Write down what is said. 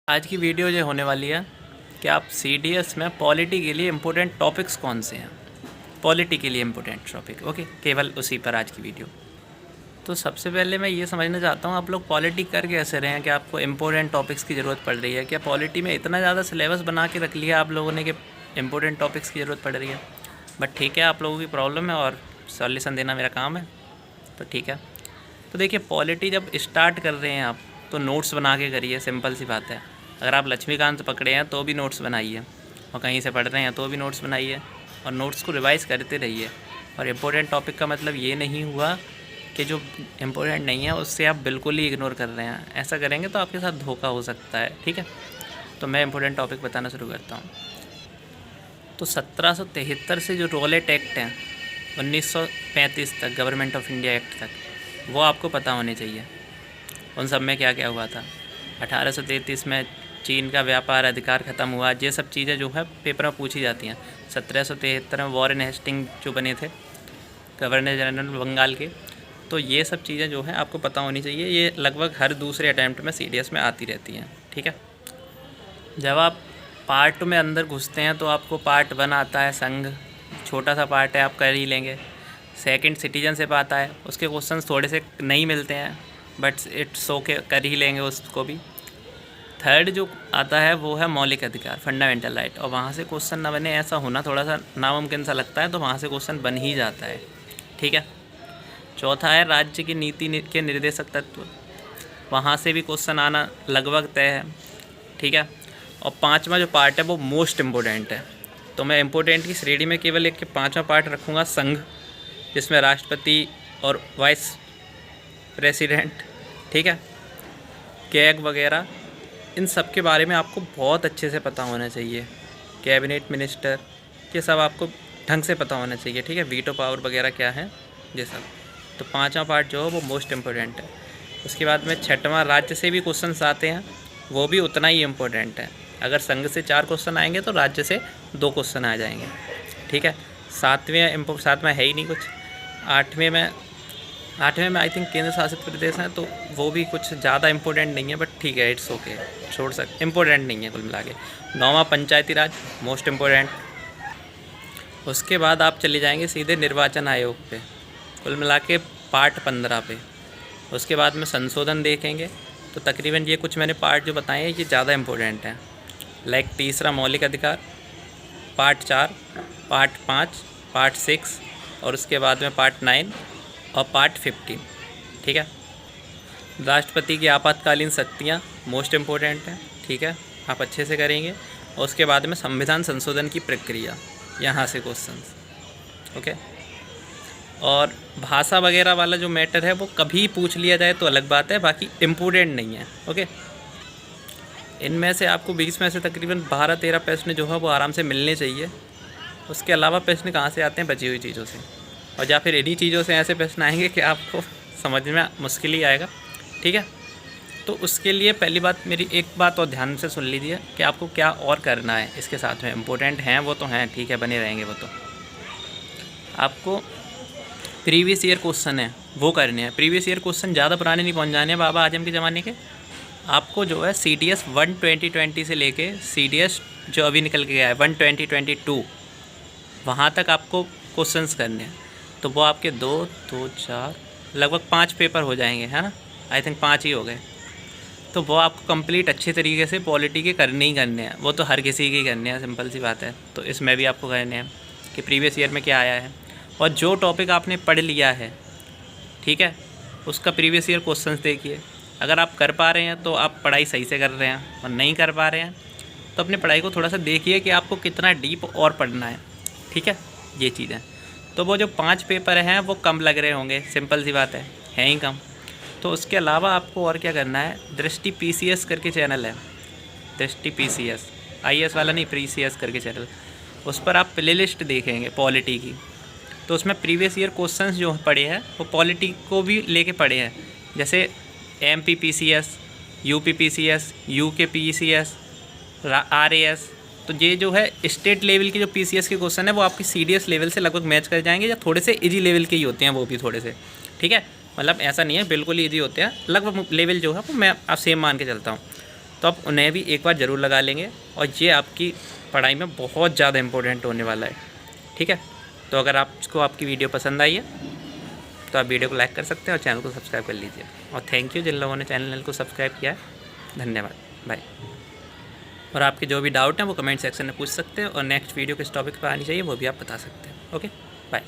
आज की वीडियो जो होने वाली है कि आप सीडीएस में पॉलिटी के लिए इम्पोर्टेंट टॉपिक्स कौन से हैं। पॉलिटी के लिए इम्पोर्टेंट टॉपिक, ओके, केवल उसी पर आज की वीडियो। तो सबसे पहले मैं ये समझना चाहता हूँ आप लोग पॉलिटी कर कैसे रहे हैं कि आपको इम्पोर्टेंट टॉपिक्स की ज़रूरत पड़ रही है। क्या पॉलिटी में इतना ज़्यादा सिलेबस बना के रख लिया आप लोगों ने कि इम्पोर्टेंट टॉपिक्स की ज़रूरत पड़ रही है। बट ठीक है, आप लोगों की प्रॉब्लम है और सॉल्यूशन देना मेरा काम है, तो ठीक है। तो देखिए, पॉलिटी जब स्टार्ट कर रहे हैं आप तो नोट्स बना के करिए, सिंपल सी बात है। अगर आप लक्ष्मीकांत पकड़े हैं तो भी नोट्स बनाइए, और कहीं से पढ़ रहे हैं तो भी नोट्स बनाइए, और नोट्स को रिवाइज़ करते रहिए। और इम्पोर्टेंट टॉपिक का मतलब ये नहीं हुआ कि जो इम्पोर्टेंट नहीं है उससे आप बिल्कुल ही इग्नोर कर रहे हैं। ऐसा करेंगे तो आपके साथ धोखा हो सकता है, ठीक है। तो मैं इम्पोर्टेंट टॉपिक बताना शुरू करता हूँ। तो 1773 से जो रॉलेट एक्ट हैं 1935 तक, गवर्नमेंट ऑफ इंडिया एक्ट तक, वो आपको पता होने चाहिए। उन सब में क्या क्या हुआ था। 1833 में चीन का व्यापार अधिकार ख़त्म हुआ। ये सब चीज़ें जो है पेपर में पूछी जाती हैं। 1773 में वॉरेन हेस्टिंग जो बने थे गवर्नर जनरल बंगाल के, तो ये सब चीज़ें जो है आपको पता होनी चाहिए। ये लगभग हर दूसरे अटैम्प्ट में सीडीएस में आती रहती हैं, ठीक है। जब आप पार्ट में अंदर घुसते हैं तो आपको पार्ट 1 आता है, संघ, छोटा सा पार्ट है, आप कर ही लेंगे। सेकंड सिटीजनशिप आता है, उसके क्वेश्चंस थोड़े से नहीं मिलते हैं बट इट्स ओके, कर ही लेंगे उसको भी। थर्ड जो आता है वो है मौलिक अधिकार, फंडामेंटल राइट, और वहाँ से क्वेश्चन ना बने ऐसा होना थोड़ा सा नामुमकिन सा लगता है, तो वहाँ से क्वेश्चन बन ही जाता है, ठीक है। चौथा है राज्य की नीति के निर्देशक तत्व, वहाँ से भी क्वेश्चन आना लगभग तय है, ठीक है। और पाँचवा जो पार्ट है वो मोस्ट इम्पोर्टेंट है। तो मैं इम्पोर्टेंट की श्रेणी में केवल एक 5वां पार्ट रखूँगा, संघ, जिसमें राष्ट्रपति और वाइस प्रेसिडेंट, ठीक है, कैग वगैरह, इन सब के बारे में आपको बहुत अच्छे से पता होना चाहिए। कैबिनेट मिनिस्टर, ये सब आपको ढंग से पता होना चाहिए, ठीक है। वीटो पावर वगैरह क्या है, ये सब। तो 5वां पार्ट जो है वो मोस्ट इम्पोर्टेंट है। उसके बाद में 6वां, राज्य से भी क्वेश्चंस आते हैं, वो भी उतना ही इम्पोर्टेंट है। अगर संघ से 4 क्वेश्चन आएंगे तो राज्य से 2 क्वेश्चन आ जाएंगे, ठीक है। 7वां है ही नहीं कुछ। 8वें में आई थिंक केंद्र शासित प्रदेश हैं, तो वो भी कुछ ज़्यादा इंपॉर्टेंट नहीं है, बट ठीक है, इट्स ओके, छोड़ सकते, इम्पोर्टेंट नहीं है कुल मिला के। 9वां पंचायती राज, मोस्ट इम्पोर्टेंट। उसके बाद आप चले जाएंगे सीधे निर्वाचन आयोग पे, कुल मिला के पार्ट 15 पे। उसके बाद में संशोधन देखेंगे, तो तकरीबन ये कुछ मैंने पार्ट जो बताए हैं ये ज़्यादा इम्पोर्टेंट हैं। लाइक तीसरा मौलिक अधिकार, पार्ट 4, पार्ट 5, पार्ट 6, और उसके बाद में पार्ट 9 और पार्ट 15, ठीक है। राष्ट्रपति की आपातकालीन शक्तियाँ मोस्ट इम्पोर्टेंट हैं, ठीक है, आप अच्छे से करेंगे। और उसके बाद में संविधान संशोधन की प्रक्रिया, यहाँ से क्वेश्चंस, ओके। और भाषा वगैरह वाला जो मैटर है वो कभी पूछ लिया जाए तो अलग बात है, बाकी इम्पोर्टेंट नहीं है, ओके। इनमें से आपको 20 में से तकरीबन 12-13 प्रश्न जो है वो आराम से मिलने चाहिए। उसके अलावा प्रश्न कहाँ से आते हैं, बची हुई चीज़ों से, और या फिर इन्हीं चीज़ों से ऐसे प्रश्न आएंगे कि आपको समझ में मुश्किल ही आएगा, ठीक है। तो उसके लिए पहली बात, मेरी एक बात और ध्यान से सुन लीजिए कि आपको क्या और करना है इसके साथ में। इम्पोर्टेंट हैं वो तो हैं, ठीक है, बने रहेंगे वो तो। आपको प्रीवियस ईयर क्वेश्चन है वो करने हैं। प्रीवियस ईयर क्वेश्चन ज़्यादा पुराने नहीं पहुँच जाने बाबा आजम के ज़माने के। आपको जो है CDS 1 2020 से लेके CDS जो अभी निकल के गया है 1 2022, वहाँ तक आपको क्वेश्चंस करने हैं। तो वो आपके 2, 4, लगभग 5 पेपर हो जाएंगे, है ना। आई थिंक 5 ही हो गए। तो वो आपको कंप्लीट अच्छे तरीके से पॉलिटी के करने ही करने हैं। वो तो हर किसी के करने हैं, सिंपल सी बात है। तो इसमें भी आपको करने हैं कि प्रीवियस ईयर में क्या आया है, और जो टॉपिक आपने पढ़ लिया है, ठीक है, उसका प्रीवियस ईयर क्वेश्चंस देखिए। अगर आप कर पा रहे हैं तो आप पढ़ाई सही से कर रहे हैं, और नहीं कर पा रहे हैं तो अपनी पढ़ाई को थोड़ा सा देखिए कि आपको कितना डीप और पढ़ना है, ठीक है, ये चीज़ें। तो वो जो 5 पेपर हैं वो कम लग रहे होंगे, सिंपल सी बात है ही कम। तो उसके अलावा आपको और क्या करना है, दृष्टि PCS करके चैनल है, दृष्टि PCS, IAS वाला नहीं, PCS करके चैनल, उस पर आप प्ले लिस्ट देखेंगे पॉलिटी की। तो उसमें प्रीवियस ईयर क्वेश्चंस जो पढ़े हैं वो पॉलिटी को भी लेके पढ़े हैं, जैसे MP PCS, UP PCS, UK PCS, RAS। तो ये जो है स्टेट लेवल के जो PCS के क्वेश्चन है वो आपकी CDS लेवल से लगभग मैच कर जाएंगे, या थोड़े से इजी लेवल के ही होते हैं वो भी थोड़े से, ठीक है। मतलब ऐसा नहीं है बिल्कुल ही इजी होते हैं, लगभग लेवल जो है वो मैं आप सेम मान के चलता हूँ। तो आप उन्हें भी एक बार ज़रूर लगा लेंगे और ये आपकी पढ़ाई में बहुत ज़्यादा इम्पोर्टेंट होने वाला है। ठीक है, तो अगर आपको आपकी वीडियो पसंद आई है तो आप वीडियो को लाइक कर सकते हैं और चैनल को सब्सक्राइब कर लीजिए। और थैंक यू जिन लोगों ने चैनल को सब्सक्राइब किया है, धन्यवाद, बाय। और आपके जो भी डाउट हैं वो कमेंट सेक्शन में पूछ सकते हैं और नेक्स्ट वीडियो किस टॉपिक पर आनी चाहिए वो भी आप बता सकते हैं। Okay, bye.